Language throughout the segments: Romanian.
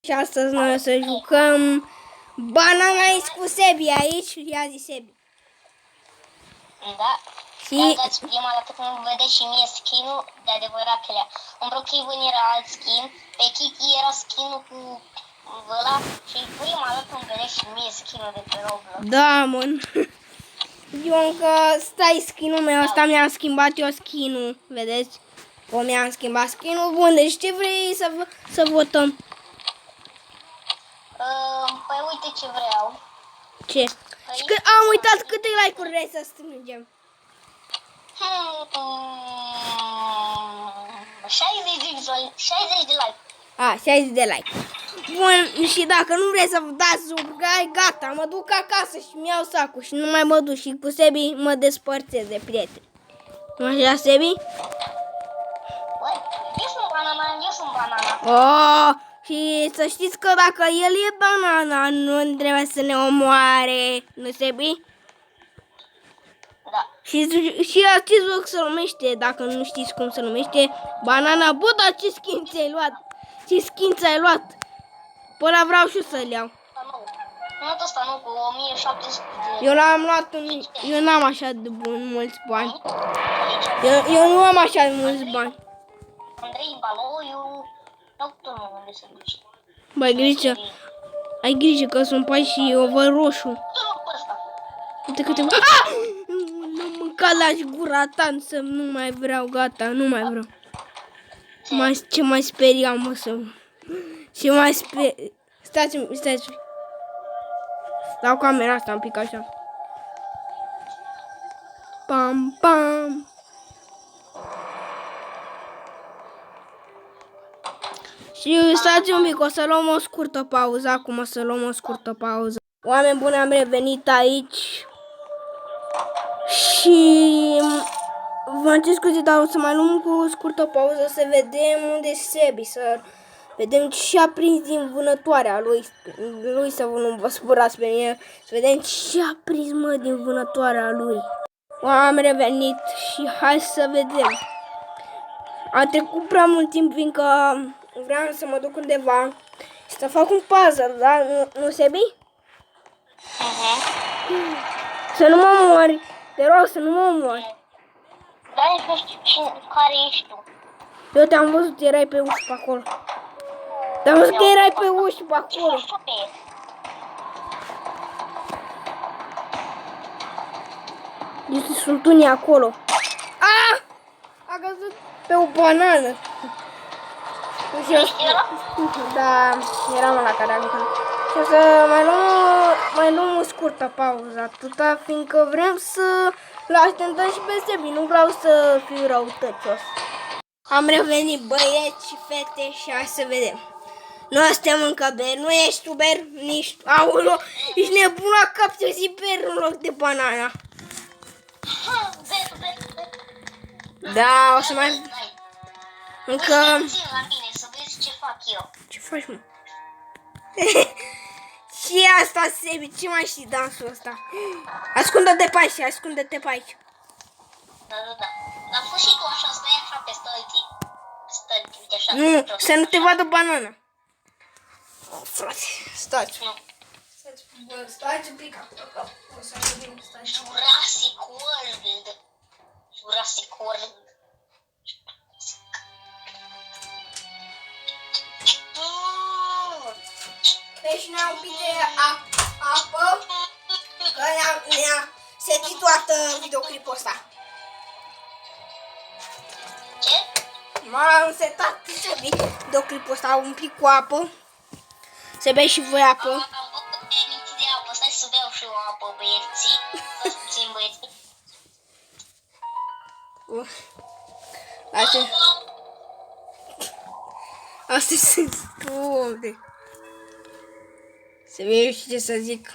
Și astăzi noi o să jucăm Banana Is cu Sebi aici. Ia zi, Sebi. Da. Și... Dați prima dată când îmi vedeți și mie skin-ul de adevăratele. În Brookhaven era alt skin, pe Kiki era skin-ul cu ăla și prima dată îmi vedeți și mie skin-ul de pe Roblox. Da, mă. Eu încă stai skin-ul meu, ăsta mi-am schimbat eu skin-ul, vedeți? O mi-am schimbat skin-ul. Bun, deci ce vrei să votăm? Păi uite ce vreau. Ce? Și că am uitat câte like-uri vrei să strângem. 60 de like. A, 60 de like. Bun, și dacă nu vrei să dați subscribe, gata, mă duc acasă și mi-iau sacul și nu mai mă duc și cu Sebi mă despărțez de prieteni. Nu așa, Sebi? Băi, eu sunt banana. Oh, și să știți că dacă el e banana, nu trebuie să ne omoare, nu, Sebi? Da. Și acest joc se numește, dacă nu știți cum se numește, Banana. Bă, dar ce skin ți-ai luat? Ce skin ți-ai luat? Păi ăla vreau și eu să-l iau. Nu ăsta nu, cu 1700 de... Eu l-am luat, eu n-am așa de mulți bani. Eu nu am așa de mulți bani. Andrei Baloiu, doctorul unde se duce. Bă, ai grijă că sunt pai și eu văd roșu. Uite câte... Nu mâncat la gura ta, să nu mai vreau, gata, nu mai vreau. Ce mai speriam, mă, să... Ce mai speriam... Stați. Dau camera asta un pic așa. Pam, pam. Și stați un pic, o să luăm o scurtă pauză. Acum o să luăm o scurtă pauză. Oameni buni, am revenit aici. Și... vă cer scuze, dar o să mai luăm cu o scurtă pauză să vedem unde e Sebi, să vedem ce a prins din vânătoarea lui, să nu vă spărați pe mine, să vedem ce a prins, mă, din vânătoarea lui. Am revenit și hai să vedem. A trecut prea mult timp, fiindcă vreau să mă duc undeva și să fac un puzzle, da? Nu, Sebi? Să nu mă mori, te rog, să nu mă mori. Da, nu știu care ești tu. Eu te-am văzut, erai pe uși pe acolo. Te-am văzut că erai pe uși pe acolo. Sunt unii acolo. Ah! A căzut pe o banană. Da, eram la care am lucrat. Și o să mai luăm o scurtă pauză, atâta, fiindcă vrem să-l așteptăm și pe Sebi. Nu vreau să fiu răutăcios. Am revenit, băieți și fete, și hai să vedem. Noi suntem încă ber, nu ești tu ber, nici tu. Aolo, ești nebun la cap, ți-o zi ber în loc de banana. Da, o să mai... Încă... la mine să vezi ce fac eu. Ce faci, mă? Ce e asta, Sebi? Ce mai știi dansul ăsta? Ascunde-te pe aici, ascunde-te pe aici. Da. Dar fă și tu așa, stai așa pe stălții. Uite așa. Nu, să nu te vadă banana. Oh, frate, stați. Nu. Stați un pic acolo. O să vedem, stați. Jurassic World. Deci ne-am un pic de apă, că ne-a setit toată videoclipul ăsta. Ce? M-am setat videoclipul ăsta un pic cu apă. Să bei și voi apă. Am avut minți de apă, stai să beau și eu apă, băieții. Să puțin, băieții. Astea sunt stupide. Să vedem și ce să zic.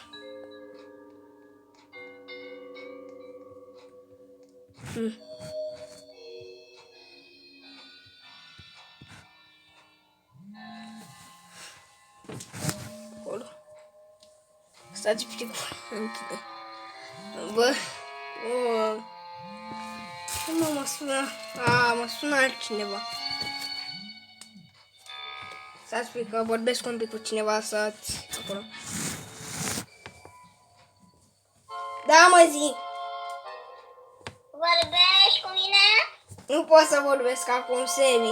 Acolo. Stați un pic. Închide. Bă. Nu mă sună. Mă sună altcineva. Stați pic că vorbesc un pic cu cineva să acolo. Da, mă, zi. Vorbești cu mine? Nu pot să vorbesc acum, Sebi.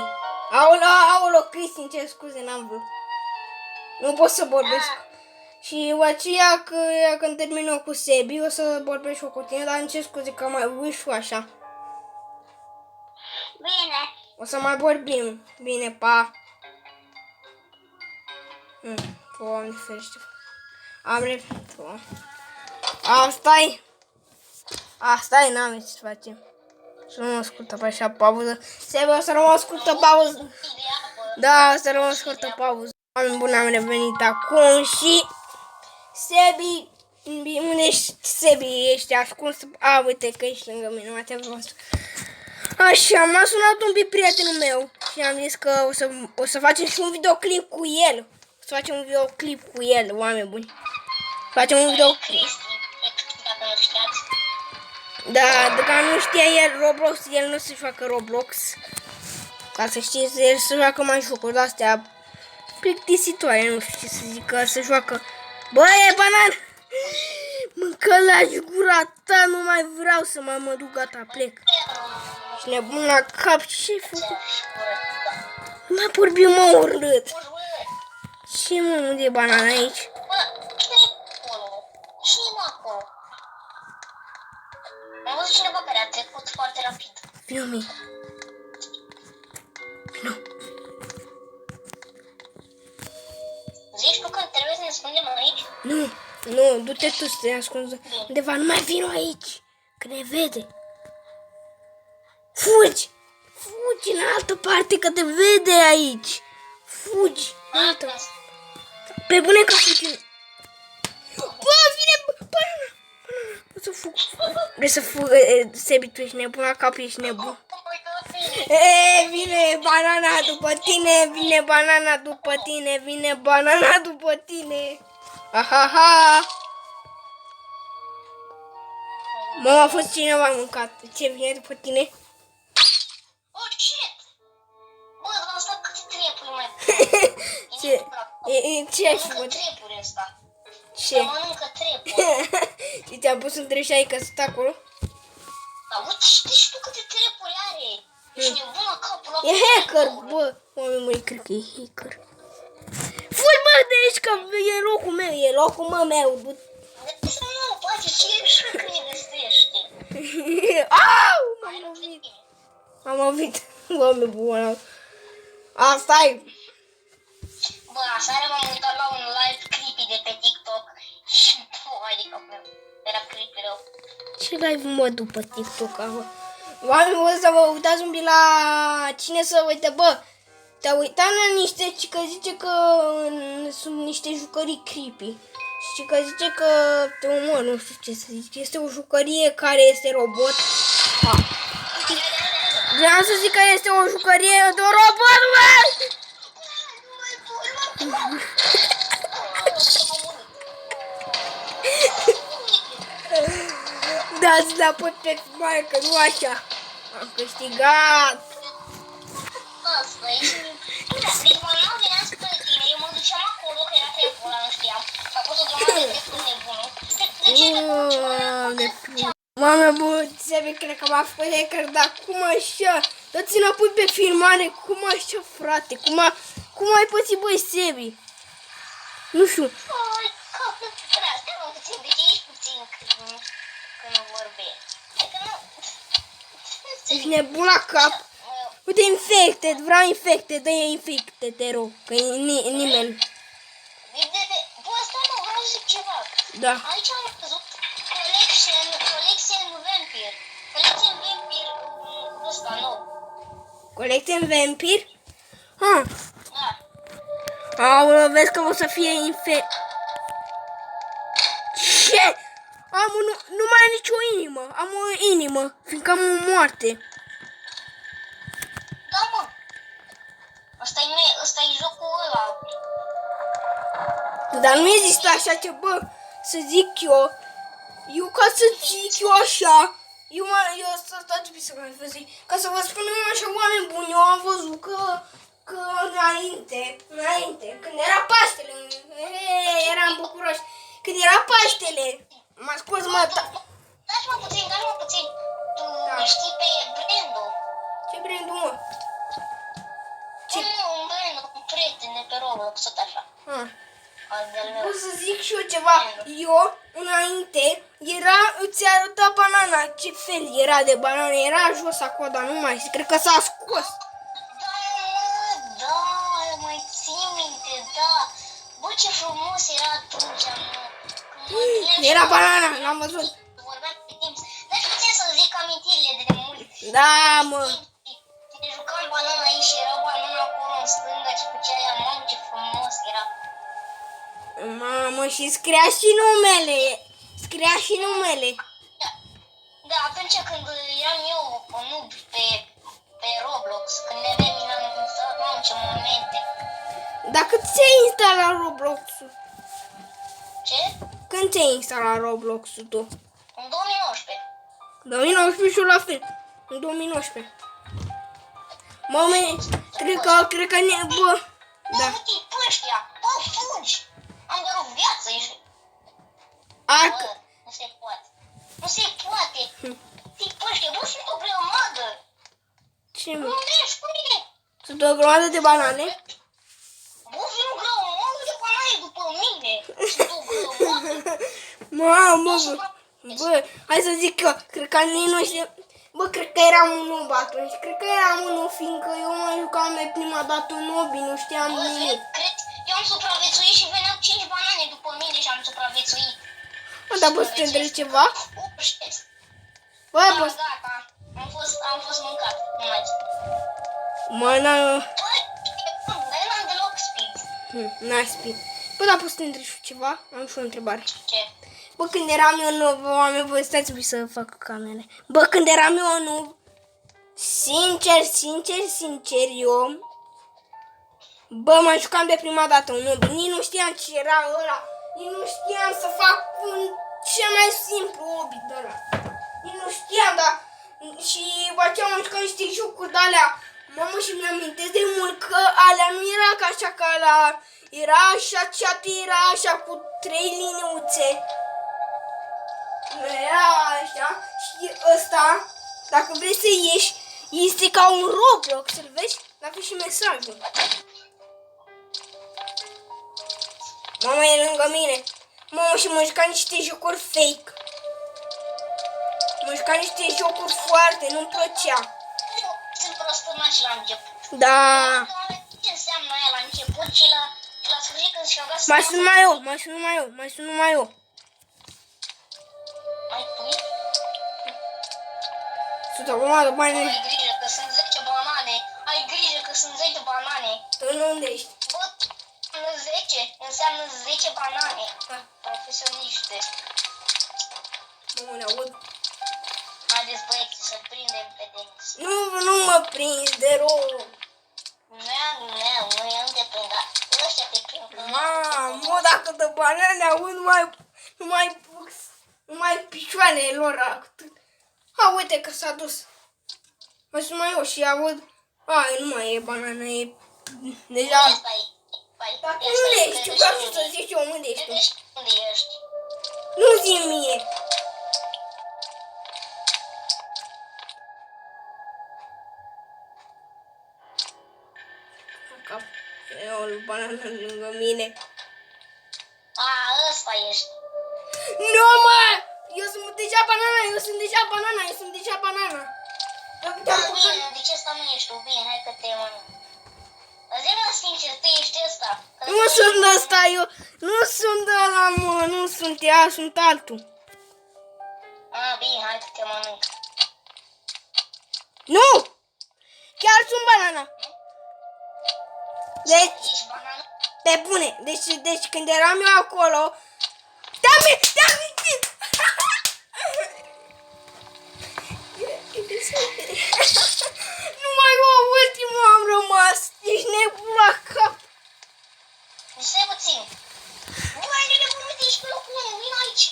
Aolo, Cristi, ce scuze, n-am vrut. Nu pot să vorbesc. Și aceea că când termin cu Sebi, o să vorbesc și eu cu tine, dar îmi cer scuze că mai uișu așa. Bine. O să mai vorbim. Bine, pa. Doamne ferește. Am reflector. Asta-i, n-am ce să facem. Să nu mă ascultă pe așa pauză. Sebi, o să rămân o scurtă pauză. Da, o să rămân o scurtă pauză. Oameni buni, am revenit acum și Sebi, unde ești, Sebi, ești ascuns? A, uite că ești lângă mine, nu te-am văzut. Așa, m-a sunat un pic prietenul meu și am zis că o să facem și un videoclip cu el. O să facem un videoclip cu el, oameni buni. Facem un videoclip. Dacă nu știați. Da, dacă nu știa el Roblox, el nu se joacă Roblox. Ca să știți, el se joacă mai jocuri de-astea plictisitoare, nu știu ce să zic, că se joacă. Bă, e banan! Mâncă lași gura ta, nu mai vreau să mă duc, gata, plec. Și nebun la cap, ce-ai făcut? Nu mai vorbim, mă, urât. Ce, mă, unde e banana aici? Bă, cine-i acolo? Cine-i acolo? Am văzut cineva care a trecut foarte rapid. Vino, mi. Vino. Zici tu că trebuie să ne ascundem aici? Nu, du-te tu să te ascunzi undeva, nu mai vino aici, că ne vede. Fugi în altă parte, că te vede aici. Fugi în altă. Pe bune că fugi. Bă, vine banana. O să fug. Vrei să fug, Sebi, tu ești nebun la cap, ești nebun. Vine banana după tine, vine banana după tine, vine banana după tine. Ahaha. Mama, a fost cineva mâncat. Ce vine după tine? Oh, shit! Bă, am stat câte trepuri mai Ce ai mănâncă făcut? trepuri ăsta. Ce? Mănâncă trepuri. Și te-am pus între și ai că sunt acolo? Dar uite, știi tu câte trepuri are? Ești nebun la capul ăla. E hacker, bă. Oameni măi, cred că e hacker. Fui, mă, de aici, că e locul meu, e locul meu. De să nu place, ce și că ne găsește. Au! M-am lovit. Oameni buni. Asta-i. Bă, aseară m-am uitat la un live creepy de pe TikTok și, adică, era creepy rău. Ce live mă după TikTok acum? Oameni buni, să vă uitați un pic la cine să uite, bă. Te-a uitat la niște, că zice că sunt niște jucării creepy. Și că zice că te omor, nu știu ce să zic. Este o jucărie care este robot. Vreau să zic că este o jucărie de robot, bă! Dați la pot pe filmare, că nu așa. Am câștigat. Asta e. Deci mă iau din spre tine, eu mă duceam acolo, că era trepul ăla, nu știam. A fost o grămadă de trepuri nebunul. De ce te Mame, bă, Sebi, cred că m-a făcut hacker, dar cum așa? Dați înapoi pe filmare, cum așa, frate? Cum ai pățit, băi, Sebi? Nu știu. Ai, capul prea, stai mă puțin, de ce ești puțin când nu vorbești? Adică nu... Ești nebun la cap. Uite, infected, vreau infected, dă-i infected, te rog, că nimeni. Bă, stai mă, vreau să zic ceva. Da. Aici am văzut Collection Vampire. Collection Vampire ăsta nou. Collectem vampir? Ha. Da. Aoleu, vezi că o să fie Ce? Nu mai am nicio inimă. Am o inimă, fiindcă am o moarte. Da, mă. Ăsta e jocul ăla. Dar nu există așa ceva, să zic eu. Eu ca să zic eu așa. Eu să stați să mai vă zic. Ca să vă spun așa, oameni buni, eu am văzut că că înainte, când era Paștele, eram bucuroși, când era Paștele, m-a scos Dați-mă puțin. Tu știi pe Brando? Ce brand mă? Ce? Un Brando, un prieten de pe Roblox, tot așa. Al de-al meu. O să zic și eu ceva. Eu, înainte, îți arăta banana. Ce fel era de banana? Era jos acolo, dar nu mai știu. Cred că s-a scos. Da, mai țin minte, da. Bă, ce frumos era atunci, mă. Era banana, l-am văzut. Vorbeam pe timp. Dați puțin să zic amintirile de demult. Da, mă. Ne jucam banana aici și era banana acolo în stânga și cu ceaia, mamă, ce frumos era. Mamă, și scria și numele. Da, atunci când eram eu noob pe Roblox, când ne aveam instalat, mamă, ce momente. Dar cât ți-ai instalat Roblox-ul? Ce? Când ți-ai instalat Roblox-ul tu? În 2019. 2019 și eu la fel. În 2019. Mamă, cred că ne... Bă, da. Bă, tipul ăștia, bă, fugi! Am doar o viață, ești... Bă, nu se poate. Nu se poate. Tipul ăștia, bă, sunt o grămadă. Ce mă? Unde ești cu mine? Sunt o grămadă de banane? Bă, vin o grămadă de banane după mine. Sunt o grămadă. Mamă, bă, hai să zic că, cred că noi nu știm... Bă, cred că eram un noob atunci. Cred că eram un noob, fiindcă eu mă jucam de prima dată noobi, nu știam Bă, nimic. cred, eu am supraviețuit și veneau 5 banane după mine și am supraviețuit. Mă, dar poți să te întrebi ceva? Bă, Da, poți... gata. Am fost mâncat. Nu mai zic. Mă, Dar eu n-am deloc speed. n-ai speed. Bă, dar poți să te întrebi și ceva? Am și o întrebare. Ce? Bă, când eram eu noob, oameni, voi stați să fac camere. Bă, când eram eu noob, sincer, eu, bă, mă jucam de prima dată un noob, nici nu știam ce era ăla, nici nu știam să fac un cel mai simplu obi de ăla. Nici nu știam, dar, și după aceea am jucat niște jocuri de alea, mamă, și mi-amintesc de mult că alea nu era ca așa ca la, era așa, chat era așa cu 3 liniuțe. Nu era așa, și ăsta, dacă vrei să ieși, este ca un Roblox, să-l vezi? Dacă și mesajul. Mama e lângă mine. Mama, și mă juca niște jocuri fake. Mă juca niște jocuri foarte, nu-mi plăcea. Sunt prostănași la început. Da. Ce înseamnă aia la început și la sfârșit când și-au găsit... Mai sunt numai eu. Mai pui? Sunt acum de bani. Ai grijă că sunt 10 banane. Ai grijă că sunt 10 banane. Tu nu unde ești? Bă, înseamnă 10 banane. Da. Profesioniște. Nu ne aud. Haideți băieți să-l prindem pe Denis. Nu mă prinzi de rău. Nu e unde prind, dar ăștia te prind. Mamă, dacă de banane aud numai picioarele lor. Uite că s-a dus. Mai sunt mai eu și aud. Nu mai e banană, e deja. Dar unde ești? Vreau să zic eu unde ești. Unde ești? Nu zi mie. Eu banană lângă mine. Ăsta ești. Nu, mă! Eu sunt deja banana. Da, bine, de ce ăsta nu ești tu? Bine, hai că te mănânc. Dar zi-mă sincer, tu ești ăsta. Nu sunt ăsta, eu nu sunt ăla, mă, nu sunt ea, sunt altul. Bine, hai că te mănânc. Nu! Chiar sunt banana. Deci, Ești banană? pe bune, deci când eram eu acolo, te-am mințit! Numai eu ultimul am rămas, ești nebun la cap. Stai puțin. Nu ai de nebun, uite, ești pe locul 1, vino aici.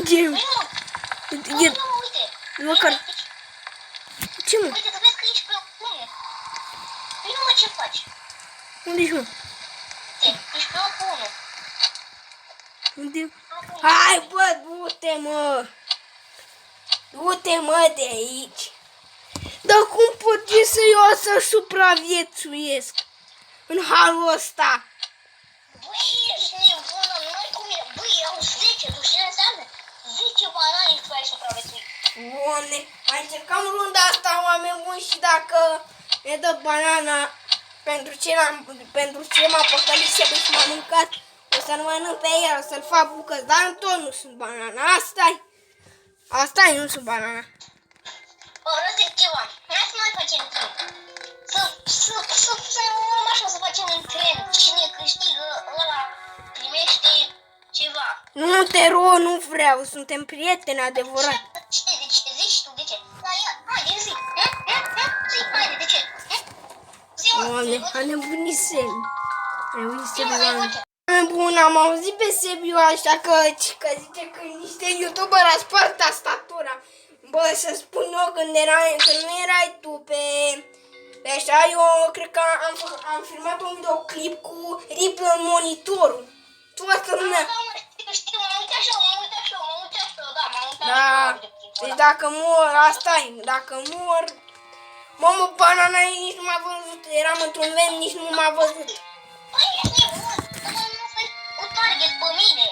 Ce? Vino, uite. Măcar. Ce mă? Uite, că vezi că ești pe locul 1. ce faci? Unde-și, mă? Ești pe locul 1. Unde? Hai, bă, du-te, mă! Du-te, mă, de aici! Dar cum pot să eu să supraviețuiesc în halul ăsta? Băi, ești nebună, nu ai cum e. Băi, erau 10, tu știi ce înseamnă? 10 banane și tu ai supraviețuit. Doamne, mai încercăm runda asta, oameni buni, și dacă ne dă banana pentru ce m-a păcălit și m-a mâncat, o să-l mănânc pe el, o să-l fac bucăți, dar tot nu sunt banana, asta-i, nu sunt banana. Bă, vreau să zic ceva. Hai să mai facem timp. Să luăm așa, să facem un tren. Cine câștigă, ăla primește ceva. Nu te rog, nu vreau, suntem prieteni adevărat. De ce? Zici tu, de ce? Da, ia, haide, zi. Zi, haide, de ce? Zi, mă. Doamne, a nebunit Sebi. A nebunit Zi, Sebi, mă, ai doamne. voce. Bun, am auzit pe Sebiu așa că zice că niște youtuber a spart tastatura. Bă, să spun eu, când nu erai tu pe așa, eu cred că am filmat un videoclip cu rip în monitorul. Toată lumea. Știu, m-am uitat și eu, da, m-am uitat Da, deci dacă mor, asta-i, dacă mor, mamă, banana nici nu m-a văzut, eram într-un ven, nici nu m-a văzut. Băi, ești nebun, nu fai cu target pe mine.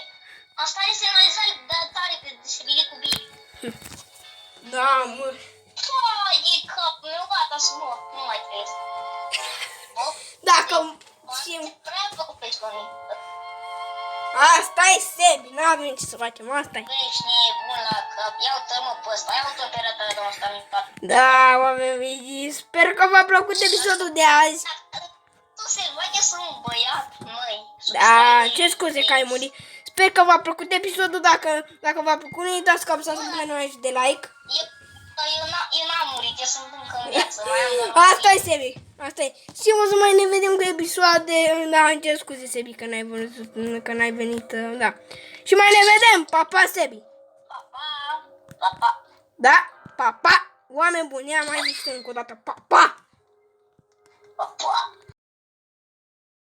Asta e semnalizare de target de stabilit cu bine. Da, mă. Hai, e capul meu, gata să mor, nu mai trebuie să... Dacă Prea făcut pe sconii. asta e Sebi, n-avem ce să facem, asta e. Băi, ești nebun la cap, ia-o-te mă pe ăsta, ia-o-te pe rata de ăsta micat. Da, oameni mici, sper că v-a plăcut episodul de azi. Tu se vede să un băiat, măi. Da, ce scuze că ai murit. Sper că v-a plăcut episodul, dacă v-a plăcut, nu uitați că apăsați butonul ăla de like. Eu n-am murit, eu sunt încă în viață, mai am doar... Asta e Sebi, asta e. Și o să mai ne vedem cu episoade. Da, îmi cer scuze Sebi că n-ai venit, da. Și mai ne vedem, pa, pa Sebi. Pa, pa, pa, pa. Da, pa, pa. Oameni buni, ia mai zis încă o dată, pa, pa. Pa, pa.